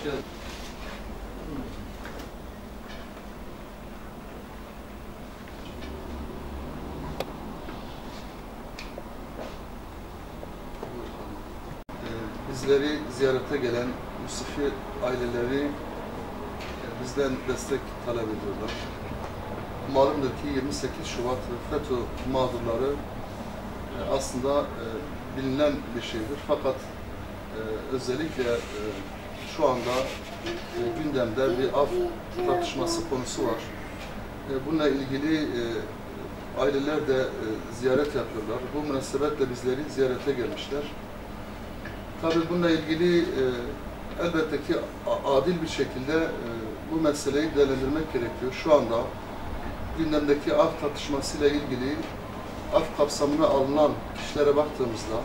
geldin. Bizleri ziyarete gelen Yusufi aileleri bizden destek talep ediyorlar. Malumdur ki 28 Şubat FETÖ mağdurları aslında bilinen bir şeydir. Fakat özellikle şu anda gündemde bir af tartışması konusu var. Bununla ilgili aileler de ziyaret yapıyorlar. Bu münasebetle bizleri ziyarete gelmişler. Tabii bununla ilgili elbette ki adil bir şekilde bu meseleyi değerlendirmek gerekiyor. Şu anda gündemdeki af tartışmasıyla ilgili af kapsamına alınan kişilere baktığımızda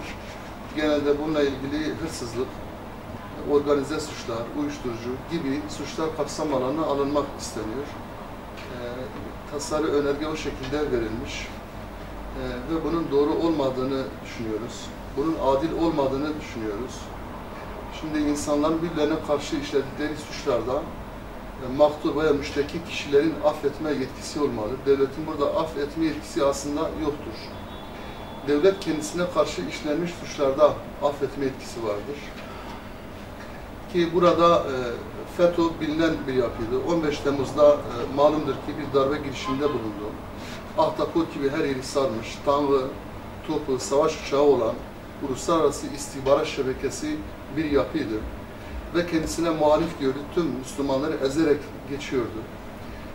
genelde bununla ilgili hırsızlık, organize suçlar, uyuşturucu gibi suçlar kapsam alanına alınmak isteniyor. Tasarı önerge o şekilde verilmiş ve bunun doğru olmadığını düşünüyoruz. Bunun adil olmadığını düşünüyoruz. Şimdi insanların birbirlerine karşı işledikleri suçlarda mağdur veya müşteki kişilerin affetme yetkisi olmalı. Devletin burada affetme yetkisi aslında yoktur. Devlet kendisine karşı işlenmiş suçlarda affetme yetkisi vardır. Ki burada FETÖ bilinen bir yapıydı. 15 Temmuz'da malumdur ki bir darbe girişiminde bulundu. Ahtapot gibi her yeri sarmış, tanrı, topu, savaş uçağı olan uluslararası istihbarat şebekesi bir yapıydı. Ve kendisine muhalif gördü, tüm Müslümanları ezerek geçiyordu.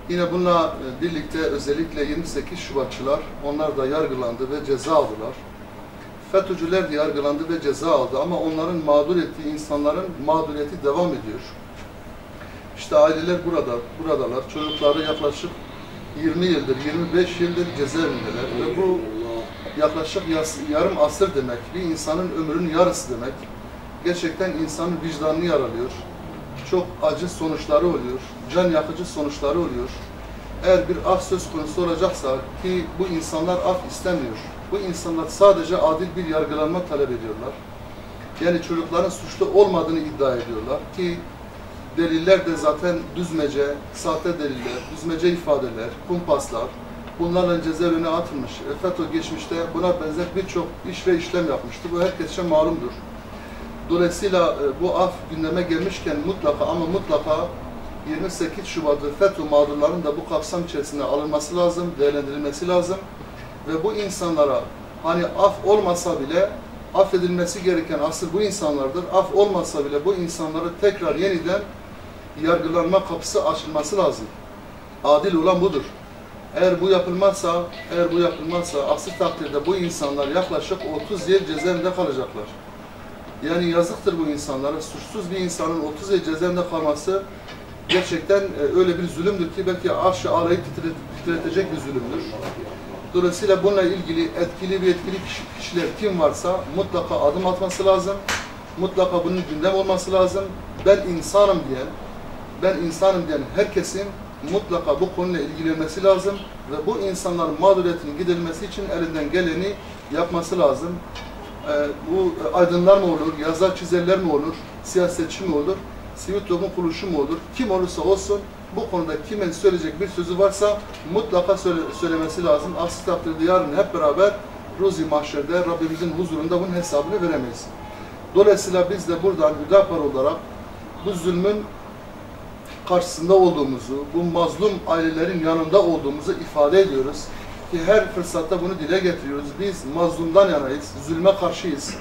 Yine bununla birlikte özellikle 28 Şubatçılar, onlar da yargılandı ve ceza aldılar. FETÖ'cüler de yargılandı ve ceza aldı ama onların mağdur ettiği insanların mağduriyeti devam ediyor. İşte aileler buradalar. Çocukları yaklaşık 20 yıldır, 25 yıldır cezaevindeler ve bu yaklaşık yarım asır demek, bir insanın ömrünün yarısı demek. Gerçekten insanın vicdanını yaralıyor. Çok acı sonuçları oluyor, can yakıcı sonuçları oluyor. Eğer bir af söz konusu olacaksa ki bu insanlar af istemiyor. Bu insanlar sadece adil bir yargılanma talep ediyorlar. Yani çocukların suçlu olmadığını iddia ediyorlar ki deliller de zaten düzmece, sahte deliller, düzmece ifadeler, kumpaslar, bunlarla cezaevine atılmış. FETÖ geçmişte buna benzer birçok iş ve işlem yapmıştı. Bu herkese malumdur. Dolayısıyla bu af gündeme gelmişken mutlaka ama mutlaka 28 Şubat ve FETÖ mağdurlarının da bu kapsam içerisine alınması lazım, değerlendirilmesi lazım. Ve bu insanlara hani af olmasa bile affedilmesi gereken asıl bu insanlardır. Af olmasa bile bu insanları tekrar yeniden yargılanma kapısı açılması lazım. Adil olan budur. Eğer bu yapılmazsa aksi takdirde bu insanlar yaklaşık 30 yıl cezaevinde kalacaklar. Yani yazıktır bu insanlara. Suçsuz bir insanın 30 yıl cezaevinde kalması gerçekten öyle bir zulümdür ki belki arş-ı alayı titretecek bir zulümdür. Dolayısıyla bununla ilgili etkili ve yetkili kişiler kim varsa mutlaka adım atması lazım. Mutlaka bunun gündem olması lazım. Ben insanım diyen herkesin mutlaka bu konuyla ilgilenmesi lazım ve bu insanların mağduriyetinin giderilmesi için elinden geleni yapması lazım. Bu aydınlar mı olur, yazar çizerler mi olur, siyasetçi mi olur, sivil toplum kuruluşu mu olur, kim olursa olsun bu konuda kimin söyleyecek bir sözü varsa mutlaka söylemesi lazım. Aksi takdirde yarın hep beraber Ruzi Mahşer'de Rabbimizin huzurunda bunun hesabını veremeyiz. Dolayısıyla biz de buradan Hüdapar olarak bu zulmün karşısında olduğumuzu, bu mazlum ailelerin yanında olduğumuzu ifade ediyoruz. Ki her fırsatta bunu dile getiriyoruz. Biz mazlumdan yanayız, zulme karşıyız.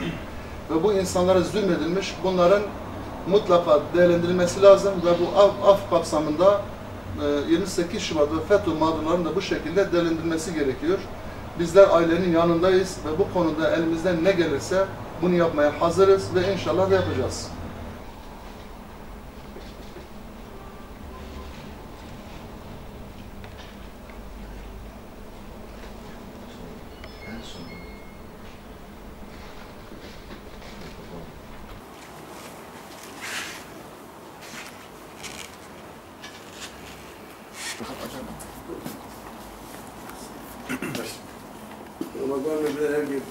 Ve bu insanlara zulmedilmiş, bunların mutlaka değerlendirilmesi lazım ve bu af kapsamında 28 Şubat ve FETÖ mağdurlarının da bu şekilde değerlendirilmesi gerekiyor. Bizler ailenin yanındayız ve bu konuda elimizden ne gelirse bunu yapmaya hazırız ve inşallah da yapacağız. Ramazan ve her gün